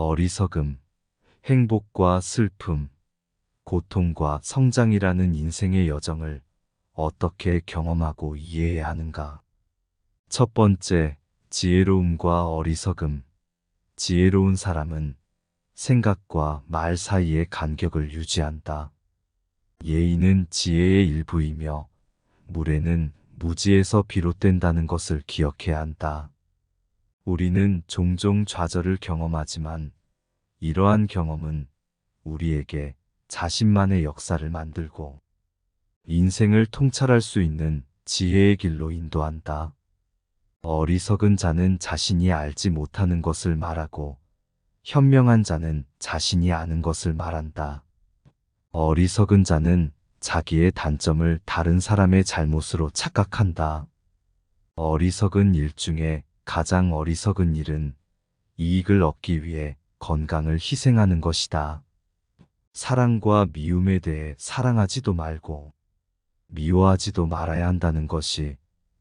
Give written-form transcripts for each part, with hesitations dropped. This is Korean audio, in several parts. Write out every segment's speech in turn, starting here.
어리석음, 행복과 슬픔, 고통과 성장이라는 인생의 여정을 어떻게 경험하고 이해해야 하는가? 첫 번째, 지혜로움과 어리석음. 지혜로운 사람은 생각과 말 사이의 간격을 유지한다. 예의는 지혜의 일부이며 무례는 무지에서 비롯된다는 것을 기억해야 한다. 우리는 종종 좌절을 경험하지만 이러한 경험은 우리에게 자신만의 역사를 만들고 인생을 통찰할 수 있는 지혜의 길로 인도한다. 어리석은 자는 자신이 알지 못하는 것을 말하고 현명한 자는 자신이 아는 것을 말한다. 어리석은 자는 자기의 단점을 다른 사람의 잘못으로 착각한다. 어리석은 일 중에 가장 어리석은 일은 이익을 얻기 위해 건강을 희생하는 것이다. 사랑과 미움에 대해 사랑하지도 말고 미워하지도 말아야 한다는 것이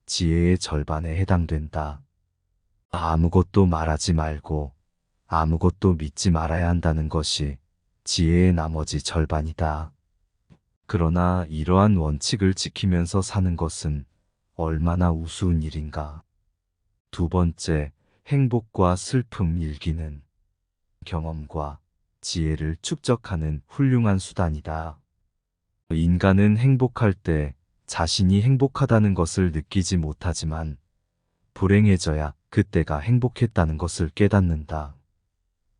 지혜의 절반에 해당된다. 아무것도 말하지 말고 아무것도 믿지 말아야 한다는 것이 지혜의 나머지 절반이다. 그러나 이러한 원칙을 지키면서 사는 것은 얼마나 우스운 일인가. 두 번째, 행복과 슬픔 일기는 경험과 지혜를 축적하는 훌륭한 수단이다. 인간은 행복할 때 자신이 행복하다는 것을 느끼지 못하지만 불행해져야 그때가 행복했다는 것을 깨닫는다.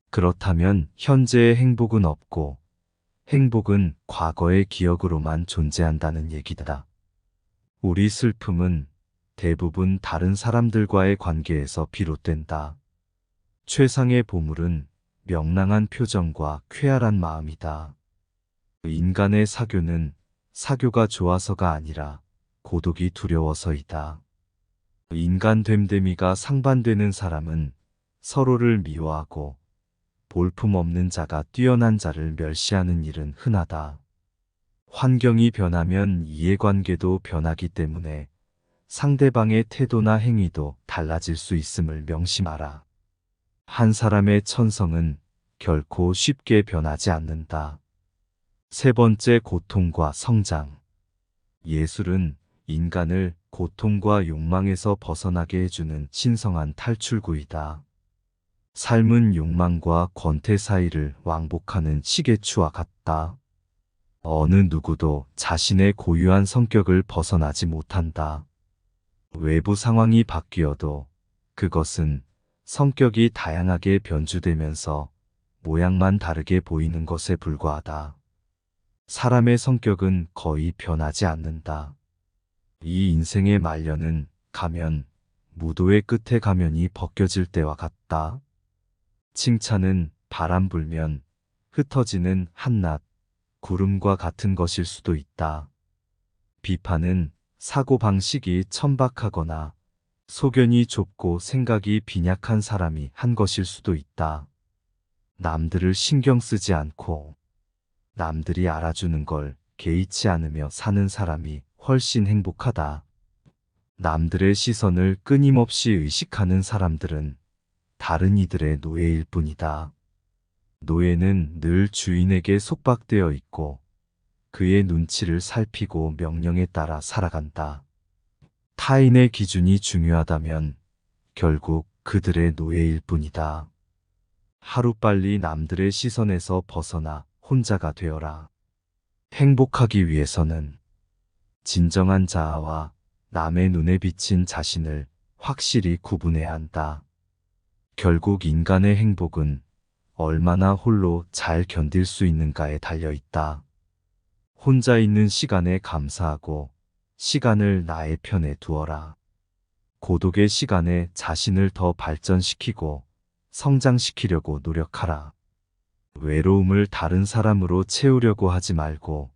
그렇다면 현재의 행복은 없고 행복은 과거의 기억으로만 존재한다는 얘기다. 우리 슬픔은 대부분 다른 사람들과의 관계에서 비롯된다. 최상의 보물은 명랑한 표정과 쾌활한 마음이다. 인간의 사교는 사교가 좋아서가 아니라 고독이 두려워서이다. 인간 됨됨이가 상반되는 사람은 서로를 미워하고 볼품없는 자가 뛰어난 자를 멸시하는 일은 흔하다. 환경이 변하면 이해관계도 변하기 때문에 상대방의 태도나 행위도 달라질 수 있음을 명심하라. 한 사람의 천성은 결코 쉽게 변하지 않는다. 세 번째, 고통과 성장. 예술은 인간을 고통과 욕망에서 벗어나게 해주는 신성한 탈출구이다. 삶은 욕망과 권태 사이를 왕복하는 시계추와 같다. 어느 누구도 자신의 고유한 성격을 벗어나지 못한다. 외부 상황이 바뀌어도 그것은 성격이 다양하게 변주되면서 모양만 다르게 보이는 것에 불과하다. 사람의 성격은 거의 변하지 않는다. 이 인생의 말년은 가면, 무도의 끝에 가면이 벗겨질 때와 같다. 칭찬은 바람 불면 흩어지는 한낮, 구름과 같은 것일 수도 있다. 비판은 사고방식이 천박하거나 소견이 좁고 생각이 빈약한 사람이 한 것일 수도 있다. 남들을 신경 쓰지 않고 남들이 알아주는 걸 개의치 않으며 사는 사람이 훨씬 행복하다. 남들의 시선을 끊임없이 의식하는 사람들은 다른 이들의 노예일 뿐이다. 노예는 늘 주인에게 속박되어 있고 그의 눈치를 살피고 명령에 따라 살아간다. 타인의 기준이 중요하다면 결국 그들의 노예일 뿐이다. 하루빨리 남들의 시선에서 벗어나 혼자가 되어라. 행복하기 위해서는 진정한 자아와 남의 눈에 비친 자신을 확실히 구분해야 한다. 결국 인간의 행복은 얼마나 홀로 잘 견딜 수 있는가에 달려 있다. 혼자 있는 시간에 감사하고 시간을 나의 편에 두어라. 고독의 시간에 자신을 더 발전시키고 성장시키려고 노력하라. 외로움을 다른 사람으로 채우려고 하지 말고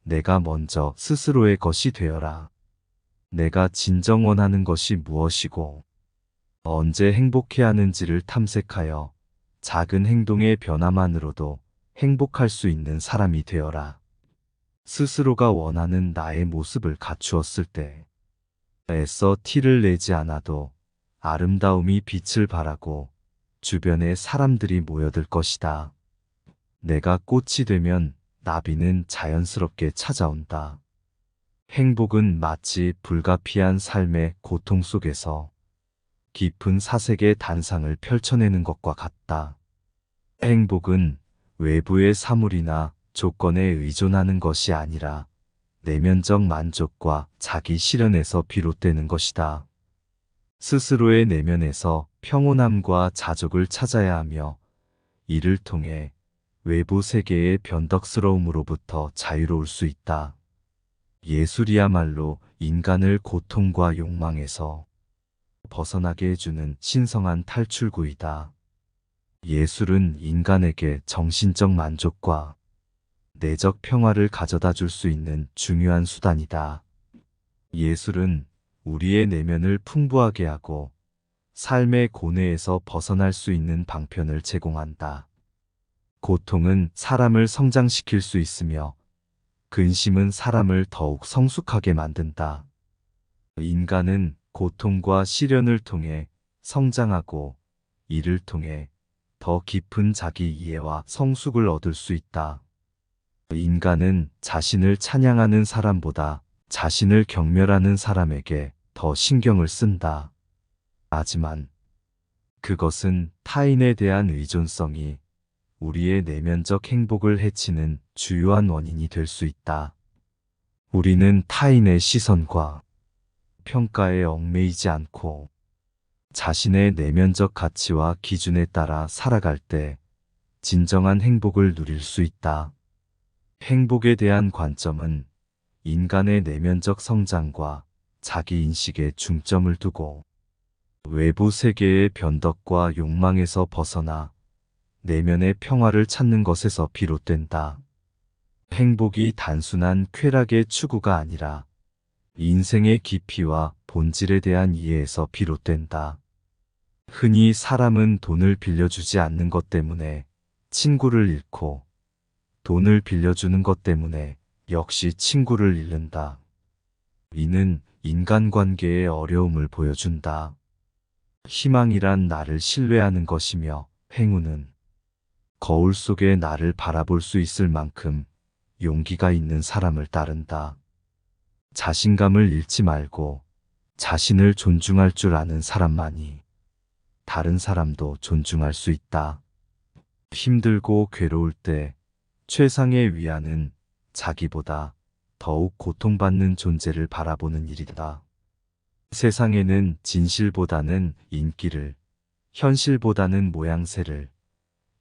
내가 먼저 스스로의 것이 되어라. 내가 진정 원하는 것이 무엇이고 언제 행복해 하는지를 탐색하여 작은 행동의 변화만으로도 행복할 수 있는 사람이 되어라. 스스로가 원하는 나의 모습을 갖추었을 때 애써 티를 내지 않아도 아름다움이 빛을 발하고 주변에 사람들이 모여들 것이다. 내가 꽃이 되면 나비는 자연스럽게 찾아온다. 행복은 마치 불가피한 삶의 고통 속에서 깊은 사색의 단상을 펼쳐내는 것과 같다. 행복은 외부의 사물이나 조건에 의존하는 것이 아니라 내면적 만족과 자기 실현에서 비롯되는 것이다. 스스로의 내면에서 평온함과 자족을 찾아야 하며 이를 통해 외부 세계의 변덕스러움으로부터 자유로울 수 있다. 예술이야말로 인간을 고통과 욕망에서 벗어나게 해주는 신성한 탈출구이다. 예술은 인간에게 정신적 만족과 내적 평화를 가져다 줄 수 있는 중요한 수단이다. 예술은 우리의 내면을 풍부하게 하고 삶의 고뇌에서 벗어날 수 있는 방편을 제공한다. 고통은 사람을 성장시킬 수 있으며 근심은 사람을 더욱 성숙하게 만든다. 인간은 고통과 시련을 통해 성장하고 이를 통해 더 깊은 자기 이해와 성숙을 얻을 수 있다. 인간은 자신을 찬양하는 사람보다 자신을 경멸하는 사람에게 더 신경을 쓴다. 하지만 그것은 타인에 대한 의존성이 우리의 내면적 행복을 해치는 주요한 원인이 될 수 있다. 우리는 타인의 시선과 평가에 얽매이지 않고 자신의 내면적 가치와 기준에 따라 살아갈 때 진정한 행복을 누릴 수 있다. 행복에 대한 관점은 인간의 내면적 성장과 자기 인식에 중점을 두고 외부 세계의 변덕과 욕망에서 벗어나 내면의 평화를 찾는 것에서 비롯된다. 행복이 단순한 쾌락의 추구가 아니라 인생의 깊이와 본질에 대한 이해에서 비롯된다. 흔히 사람은 돈을 빌려주지 않는 것 때문에 친구를 잃고 돈을 빌려주는 것 때문에 역시 친구를 잃는다. 이는 인간관계의 어려움을 보여준다. 희망이란 나를 신뢰하는 것이며 행운은 거울 속에 나를 바라볼 수 있을 만큼 용기가 있는 사람을 따른다. 자신감을 잃지 말고 자신을 존중할 줄 아는 사람만이 다른 사람도 존중할 수 있다. 힘들고 괴로울 때 최상의 위안은 자기보다 더욱 고통받는 존재를 바라보는 일이다. 세상에는 진실보다는 인기를, 현실보다는 모양새를,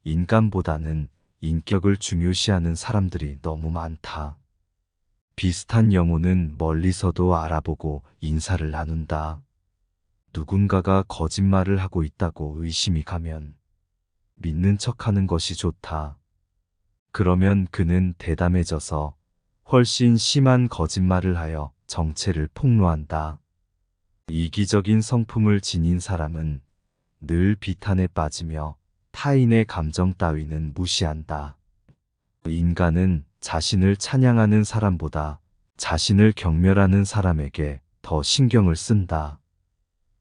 인간보다는 인격을 중요시하는 사람들이 너무 많다. 비슷한 영혼은 멀리서도 알아보고 인사를 나눈다. 누군가가 거짓말을 하고 있다고 의심이 가면 믿는 척하는 것이 좋다. 그러면 그는 대담해져서 훨씬 심한 거짓말을 하여 정체를 폭로한다. 이기적인 성품을 지닌 사람은 늘 비탄에 빠지며 타인의 감정 따위는 무시한다. 인간은 자신을 찬양하는 사람보다 자신을 경멸하는 사람에게 더 신경을 쓴다.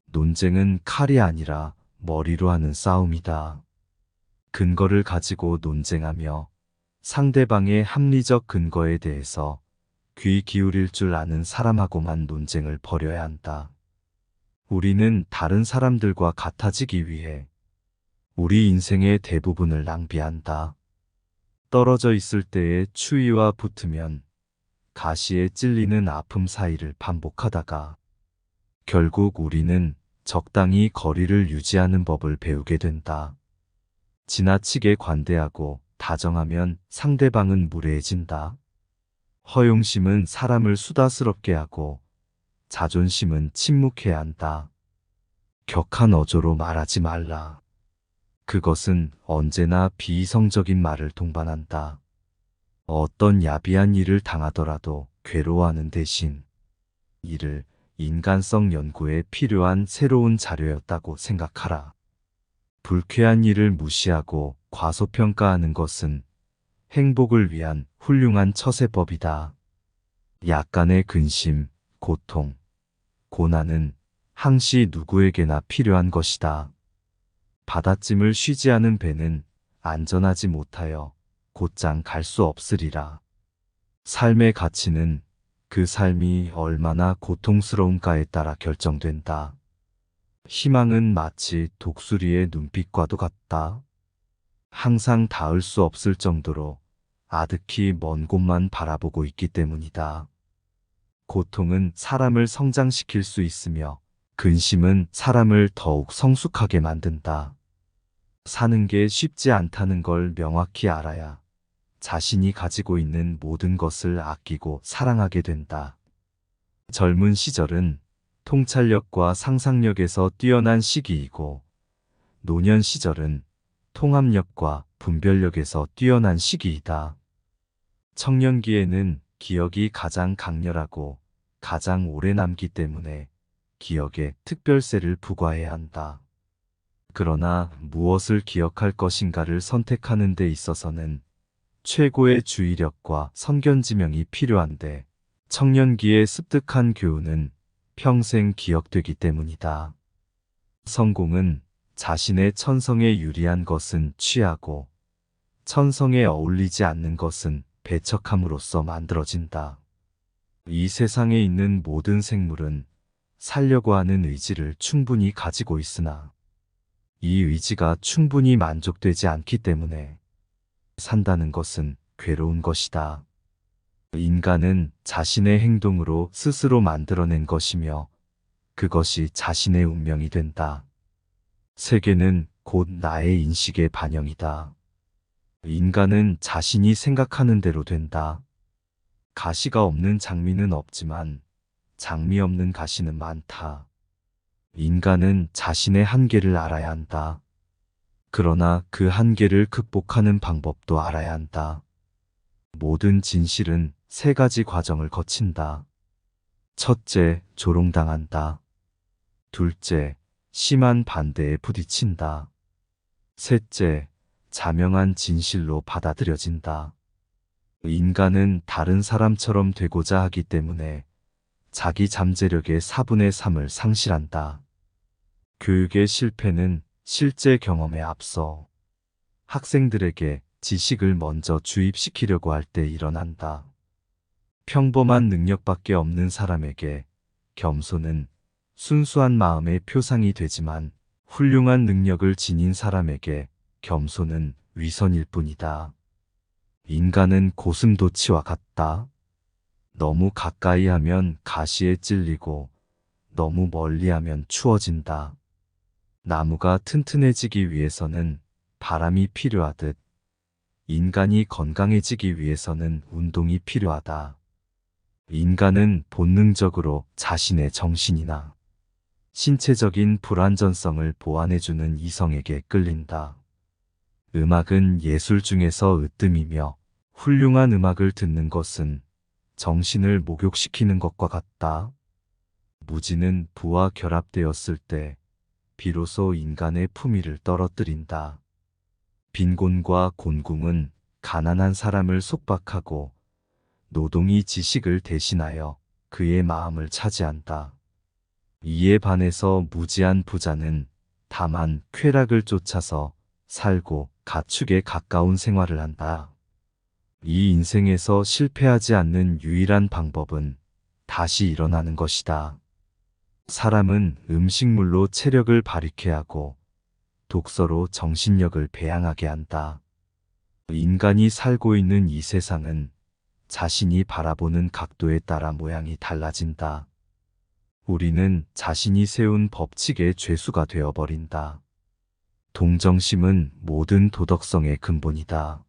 논쟁은 칼이 아니라 머리로 하는 싸움이다. 근거를 가지고 논쟁하며 상대방의 합리적 근거에 대해서 귀 기울일 줄 아는 사람하고만 논쟁을 벌여야 한다. 우리는 다른 사람들과 같아지기 위해 우리 인생의 대부분을 낭비한다. 떨어져 있을 때의 추위와 붙으면 가시에 찔리는 아픔 사이를 반복하다가 결국 우리는 적당히 거리를 유지하는 법을 배우게 된다. 지나치게 관대하고 다정하면 상대방은 무례해진다. 허용심은 사람을 수다스럽게 하고 자존심은 침묵해야 한다. 격한 어조로 말하지 말라. 그것은 언제나 비이성적인 말을 동반한다. 어떤 야비한 일을 당하더라도 괴로워하는 대신 이를 인간성 연구에 필요한 새로운 자료였다고 생각하라. 불쾌한 일을 무시하고 과소평가하는 것은 행복을 위한 훌륭한 처세법이다. 약간의 근심, 고통, 고난은 항시 누구에게나 필요한 것이다. 바닷짐을 쉬지 않은 배는 안전하지 못하여 곧장 갈 수 없으리라. 삶의 가치는 그 삶이 얼마나 고통스러운가에 따라 결정된다. 희망은 마치 독수리의 눈빛과도 같다. 항상 닿을 수 없을 정도로 아득히 먼 곳만 바라보고 있기 때문이다. 고통은 사람을 성장시킬 수 있으며 근심은 사람을 더욱 성숙하게 만든다. 사는 게 쉽지 않다는 걸 명확히 알아야 자신이 가지고 있는 모든 것을 아끼고 사랑하게 된다. 젊은 시절은 통찰력과 상상력에서 뛰어난 시기이고, 노년 시절은 통합력과 분별력에서 뛰어난 시기이다. 청년기에는 기억이 가장 강렬하고 가장 오래 남기 때문에 기억에 특별세를 부과해야 한다. 그러나 무엇을 기억할 것인가를 선택하는 데 있어서는 최고의 주의력과 선견지명이 필요한데, 청년기의 습득한 교훈은 평생 기억되기 때문이다. 성공은 자신의 천성에 유리한 것은 취하고 천성에 어울리지 않는 것은 배척함으로써 만들어진다. 이 세상에 있는 모든 생물은 살려고 하는 의지를 충분히 가지고 있으나 이 의지가 충분히 만족되지 않기 때문에 산다는 것은 괴로운 것이다. 인간은 자신의 행동으로 스스로 만들어낸 것이며 그것이 자신의 운명이 된다. 세계는 곧 나의 인식의 반영이다. 인간은 자신이 생각하는 대로 된다. 가시가 없는 장미는 없지만 장미 없는 가시는 많다. 인간은 자신의 한계를 알아야 한다. 그러나 그 한계를 극복하는 방법도 알아야 한다. 모든 진실은 세 가지 과정을 거친다. 첫째, 조롱당한다. 둘째, 심한 반대에 부딪힌다. 셋째, 자명한 진실로 받아들여진다. 인간은 다른 사람처럼 되고자 하기 때문에 자기 잠재력의 4분의 3을 상실한다. 교육의 실패는 실제 경험에 앞서 학생들에게 지식을 먼저 주입시키려고 할 때 일어난다. 평범한 능력밖에 없는 사람에게 겸손은 순수한 마음의 표상이 되지만 훌륭한 능력을 지닌 사람에게 겸손은 위선일 뿐이다. 인간은 고슴도치와 같다. 너무 가까이 하면 가시에 찔리고 너무 멀리 하면 추워진다. 나무가 튼튼해지기 위해서는 바람이 필요하듯 인간이 건강해지기 위해서는 운동이 필요하다. 인간은 본능적으로 자신의 정신이나 신체적인 불완전성을 보완해주는 이성에게 끌린다. 음악은 예술 중에서 으뜸이며 훌륭한 음악을 듣는 것은 정신을 목욕시키는 것과 같다. 무지는 부와 결합되었을 때 비로소 인간의 품위를 떨어뜨린다. 빈곤과 곤궁은 가난한 사람을 속박하고 노동이 지식을 대신하여 그의 마음을 차지한다. 이에 반해서 무지한 부자는 다만 쾌락을 쫓아서 살고 가축에 가까운 생활을 한다. 이 인생에서 실패하지 않는 유일한 방법은 다시 일어나는 것이다. 사람은 음식물로 체력을 발휘케 하고 독서로 정신력을 배양하게 한다. 인간이 살고 있는 이 세상은 자신이 바라보는 각도에 따라 모양이 달라진다. 우리는 자신이 세운 법칙의 죄수가 되어버린다. 동정심은 모든 도덕성의 근본이다.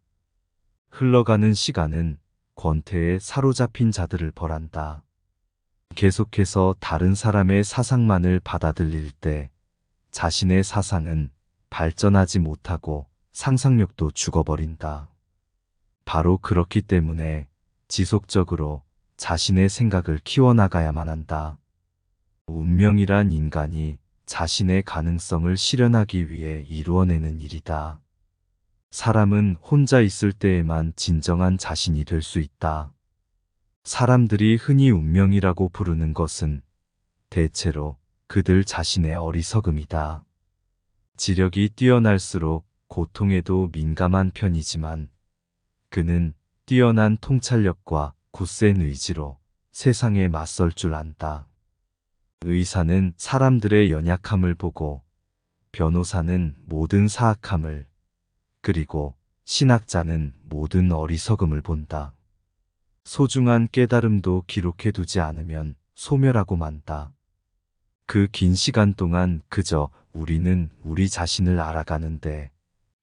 흘러가는 시간은 권태에 사로잡힌 자들을 벌한다. 계속해서 다른 사람의 사상만을 받아들일 때 자신의 사상은 발전하지 못하고 상상력도 죽어버린다. 바로 그렇기 때문에 지속적으로 자신의 생각을 키워나가야만 한다. 운명이란 인간이 자신의 가능성을 실현하기 위해 이루어내는 일이다. 사람은 혼자 있을 때에만 진정한 자신이 될 수 있다. 사람들이 흔히 운명이라고 부르는 것은 대체로 그들 자신의 어리석음이다. 지력이 뛰어날수록 고통에도 민감한 편이지만 그는 뛰어난 통찰력과 굳센 의지로 세상에 맞설 줄 안다. 의사는 사람들의 연약함을 보고 변호사는 모든 사악함을 그리고 신학자는 모든 어리석음을 본다. 소중한 깨달음도 기록해 두지 않으면 소멸하고 만다. 그 긴 시간 동안 그저 우리는 우리 자신을 알아가는데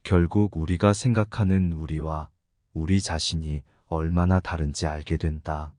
결국 우리가 생각하는 우리와 우리 자신이 얼마나 다른지 알게 된다.